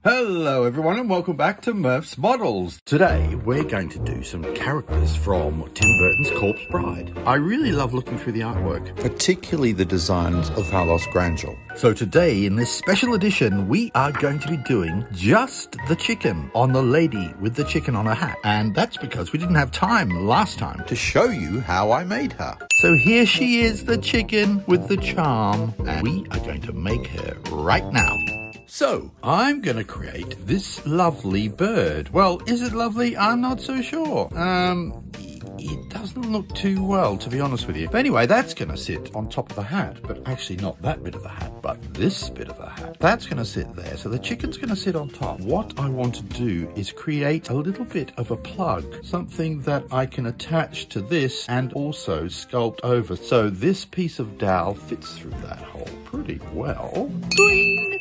Hello everyone and welcome back to Murph's Models. Today we're going to do some characters from Tim Burton's Corpse Bride. I really love looking through the artwork, particularly the designs of Carlos Grangel. So today in this special edition we are going to be doing just the chicken on the lady with the chicken on her hat. And that's because we didn't have time last time to show you how I made her. So here she is, the chicken with the charm, and we are going to make her right now. So, I'm going to create this lovely bird. Well, is it lovely? I'm not so sure. It doesn't look too well, to be honest with you. But anyway, that's going to sit on top of the hat. But actually not that bit of the hat, but this bit of the hat. That's going to sit there. So the chicken's going to sit on top. What I want to do is create a little bit of a plug. Something that I can attach to this and also sculpt over. So this piece of dowel fits through that hole pretty well. Doing!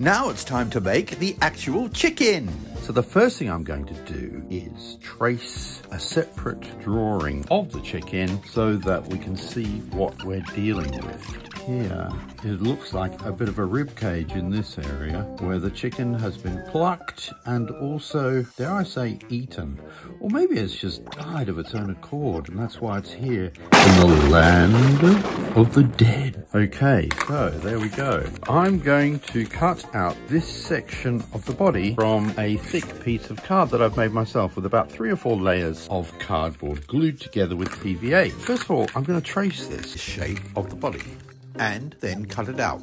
Now it's time to make the actual chicken. So the first thing I'm going to do is trace a separate drawing of the chicken so that we can see what we're dealing with. Here, it looks like a bit of a rib cage in this area where the chicken has been plucked and also, dare I say, eaten. Or maybe it's just died of its own accord and that's why it's here in the land of the dead. Okay, so there we go. I'm going to cut out this section of the body from a thick piece of card that I've made myself with about 3 or 4 layers of cardboard glued together with PVA. First of all, I'm going to trace this shape of the body and then cut it out.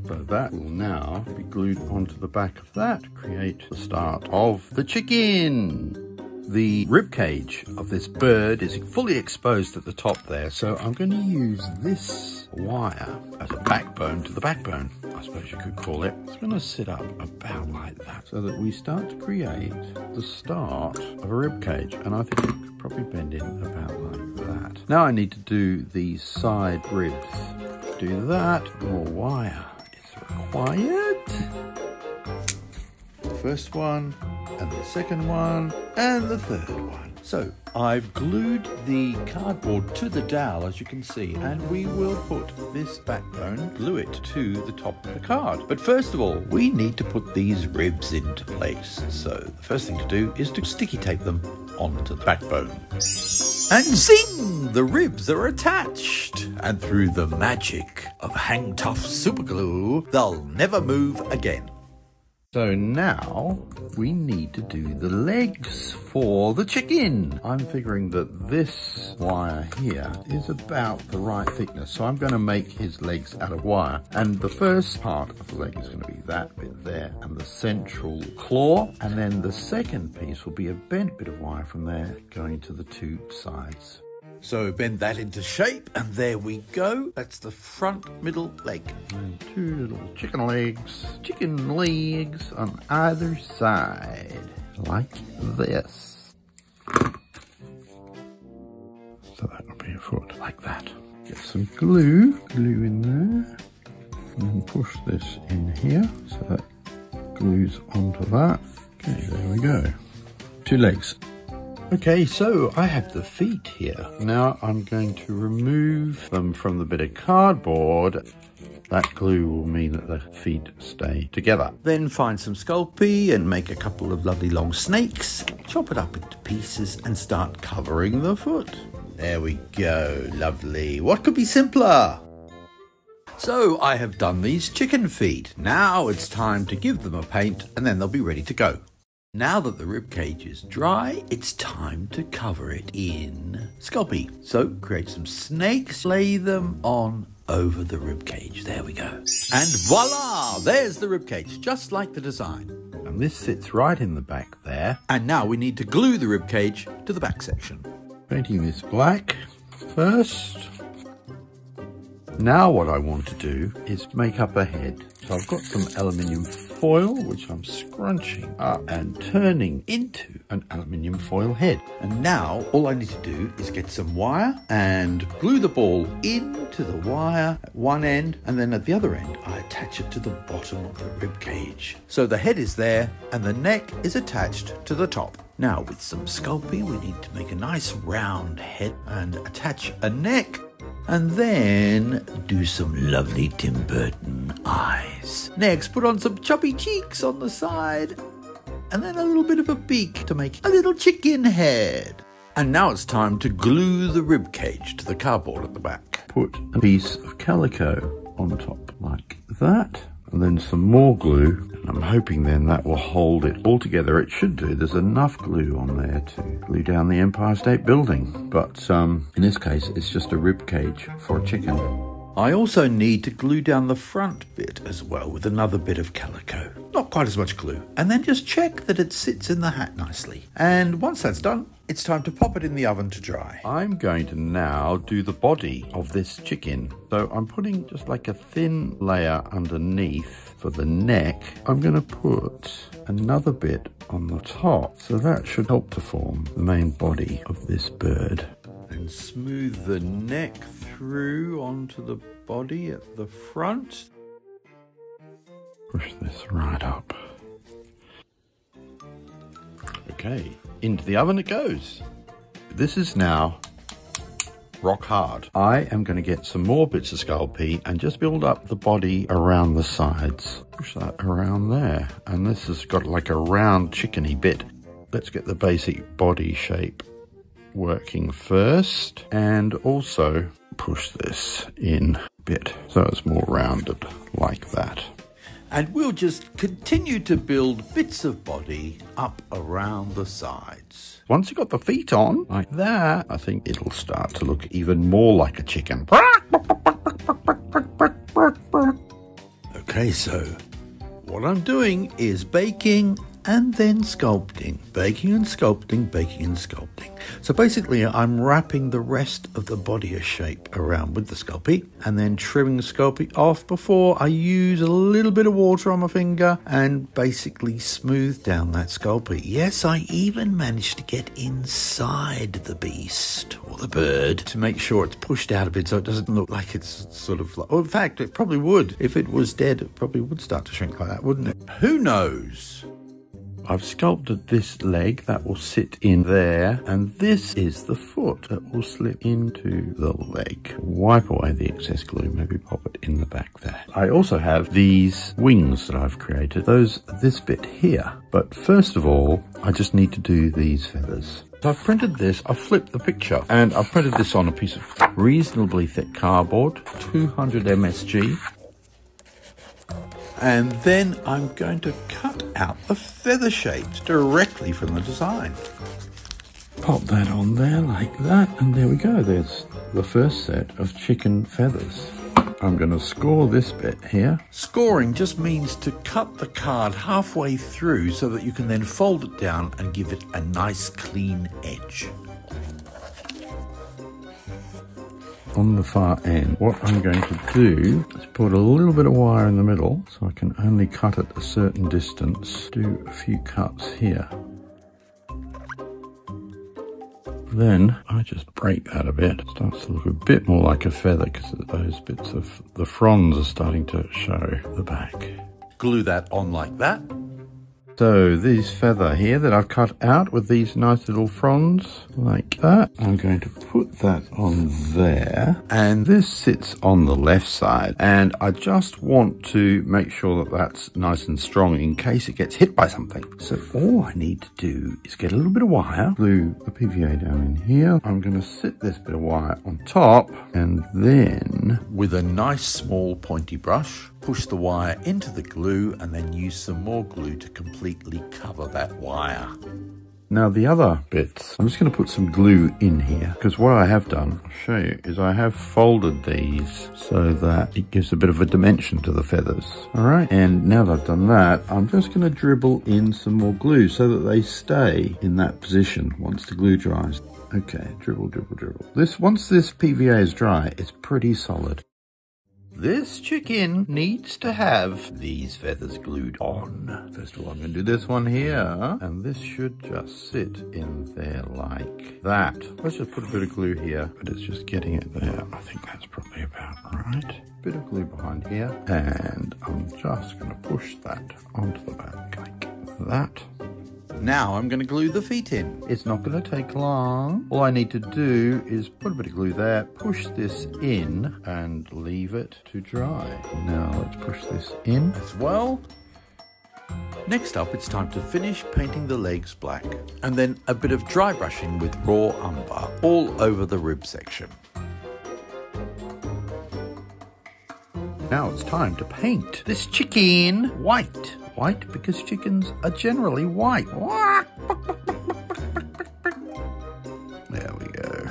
So that will now be glued onto the back of that to create the start of the chicken. The rib cage of this bird is fully exposed at the top there, so I'm going to use this wire as a backbone to the backbone, I suppose you could call it. It's going to sit up about like that so that we start to create the start of a rib cage, and I think it could probably bend in about like that. Now I need to do these side ribs. To do that, more wire is required. The first one, and the second one, and the third one. So I've glued the cardboard to the dowel, as you can see, and we will put this backbone, glue it to the top of the card. But first of all, we need to put these ribs into place. So the first thing to do is to sticky tape them onto the backbone. And zing! The ribs are attached. And through the magic of Hang Tough Superglue, they'll never move again. So now we need to do the legs for the chicken. I'm figuring that this wire here is about the right thickness. So I'm going to make his legs out of wire. And the first part of the leg is going to be that bit there and the central claw. And then the second piece will be a bent bit of wire from there going to the 2 sides. So bend that into shape, and there we go. That's the front middle leg. And 2 little chicken legs on either side, like this. So that will be a foot, like that. Get some glue in there, and then push this in here, so that glues onto that. Okay, there we go. 2 legs. Okay, so I have the feet here. Now I'm going to remove them from the bit of cardboard. That glue will mean that the feet stay together. Then find some Sculpey and make a couple of lovely long snakes. Chop it up into pieces and start covering the foot. There we go, lovely. What could be simpler? So I have done these chicken feet. Now it's time to give them a paint and then they'll be ready to go. Now that the rib cage is dry, it's time to cover it in Sculpey. So create some snakes, lay them on over the rib cage. There we go. And voila! There's the rib cage, just like the design. And this sits right in the back there. And now we need to glue the rib cage to the back section. Painting this black first. Now what I want to do is make up a head. So I've got some aluminium foil, which I'm scrunching up and turning into an aluminium foil head. And now all I need to do is get some wire and glue the ball into the wire at one end, and then at the other end I attach it to the bottom of the rib cage. So the head is there and the neck is attached to the top. Now with some Sculpey we need to make a nice round head and attach a neck And then do some lovely Tim Burton eyes. Next, put on some chubby cheeks on the side. And then a little bit of a beak to make a little chicken head. And now it's time to glue the rib cage to the cardboard at the back. Put a piece of calico on top like that. And then some more glue. And I'm hoping then that will hold it all together. It should do. There's enough glue on there to glue down the Empire State Building. But in this case, it's just a rib cage for a chicken. I also need to glue down the front bit as well with another bit of calico. Not quite as much glue. And then just check that it sits in the hat nicely. And once that's done, it's time to pop it in the oven to dry. I'm going to now do the body of this chicken. So I'm putting just like a thin layer underneath for the neck. I'm going to put another bit on the top. So that should help to form the main body of this bird. And smooth the neck through onto the body at the front. Push this right up. Okay, into the oven it goes. This is now rock hard. I am going to get some more bits of Sculpey and just build up the body around the sides. Push that around there. And this has got like a round chickeny bit. Let's get the basic body shape working first, and also push this in a bit so it's more rounded like that. And we'll just continue to build bits of body up around the sides. Once you've got the feet on like that, I think it'll start to look even more like a chicken. Okay, so what I'm doing is baking and then sculpting, baking and sculpting, baking and sculpting. So basically I'm wrapping the rest of the body of shape around with the Sculpey and then trimming the Sculpey off before I use a little bit of water on my finger and basically smooth down that Sculpey. Yes, I even managed to get inside the beast or the bird to make sure it's pushed out a bit so it doesn't look like it's sort of like, oh, in fact, it probably would. If it was dead, it probably would start to shrink like that, wouldn't it? Who knows? I've sculpted this leg that will sit in there, and this is the foot that will slip into the leg. Wipe away the excess glue, maybe pop it in the back there. I also have these wings that I've created, this bit here. But first of all, I just need to do these feathers. So I've printed this, I've flipped the picture, and I've printed this on a piece of reasonably thick cardboard, 200 MSG. And then I'm going to cut out the feather shapes directly from the design. Pop that on there like that, and there we go. There's the first set of chicken feathers. I'm going to score this bit here. Scoring just means to cut the card halfway through so that you can then fold it down and give it a nice clean edge. On the far end, what I'm going to do is put a little bit of wire in the middle so I can only cut it a certain distance. Do a few cuts here. Then I just break that a bit. It starts to look a bit more like a feather because those bits of the fronds are starting to show the back. Glue that on like that. So this feather here that I've cut out with these nice little fronds like that, I'm going to put that on there, and this sits on the left side, and I just want to make sure that that's nice and strong in case it gets hit by something. So all I need to do is get a little bit of wire, glue the PVA down in here. I'm going to sit this bit of wire on top, and then with a nice small pointy brush, push the wire into the glue and then use some more glue to completely cover that wire. Now the other bits, I'm just going to put some glue in here because what I have done, I'll show you, is I have folded these so that it gives a bit of a dimension to the feathers. All right, and now that I've done that, I'm just going to dribble in some more glue so that they stay in that position once the glue dries. Okay, dribble, dribble, dribble. Once this PVA is dry, it's pretty solid. This chicken needs to have these feathers glued on. First of all, I'm going to do this one here, and this should just sit in there like that. Let's just put a bit of glue here, but it's just getting it there. I think that's probably about right. Bit of glue behind here, and I'm just going to push that onto the back like that. Now I'm going to glue the feet in. It's not going to take long. All I need to do is put a bit of glue there, push this in and leave it to dry. Now let's push this in as well. Next up, it's time to finish painting the legs black, and then a bit of dry brushing with raw umber all over the rib section. Now it's time to paint this chicken white. White because chickens are generally white. There we go.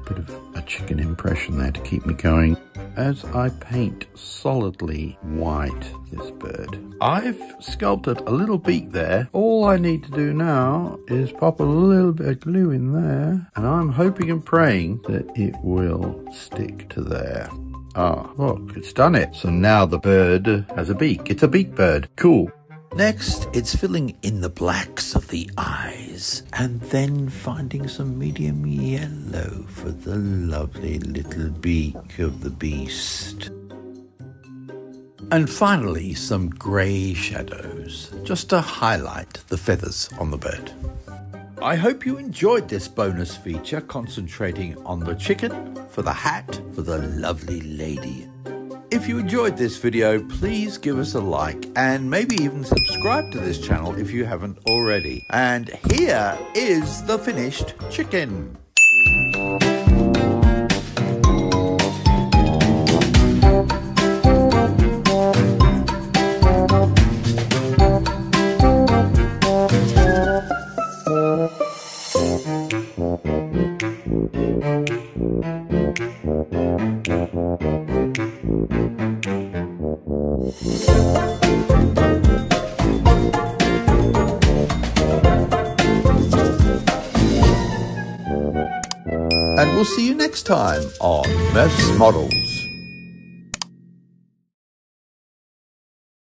Bit of a chicken impression there to keep me going as I paint solidly white this bird. I've sculpted a little beak there. All I need to do now is pop a little bit of glue in there, and I'm hoping and praying that it will stick to there. Ah, look, it's done it. So now the bird has a beak. It's a beak bird. Cool. Next, it's filling in the blacks of the eyes and then finding some medium yellow for the lovely little beak of the beast. And finally, some grey shadows, just to highlight the feathers on the bird. I hope you enjoyed this bonus feature concentrating on the chicken, for the hat, for the lovely lady. If you enjoyed this video, please give us a like and maybe even subscribe to this channel if you haven't already. And here is the finished chicken. And we'll see you next time on Murph's Models.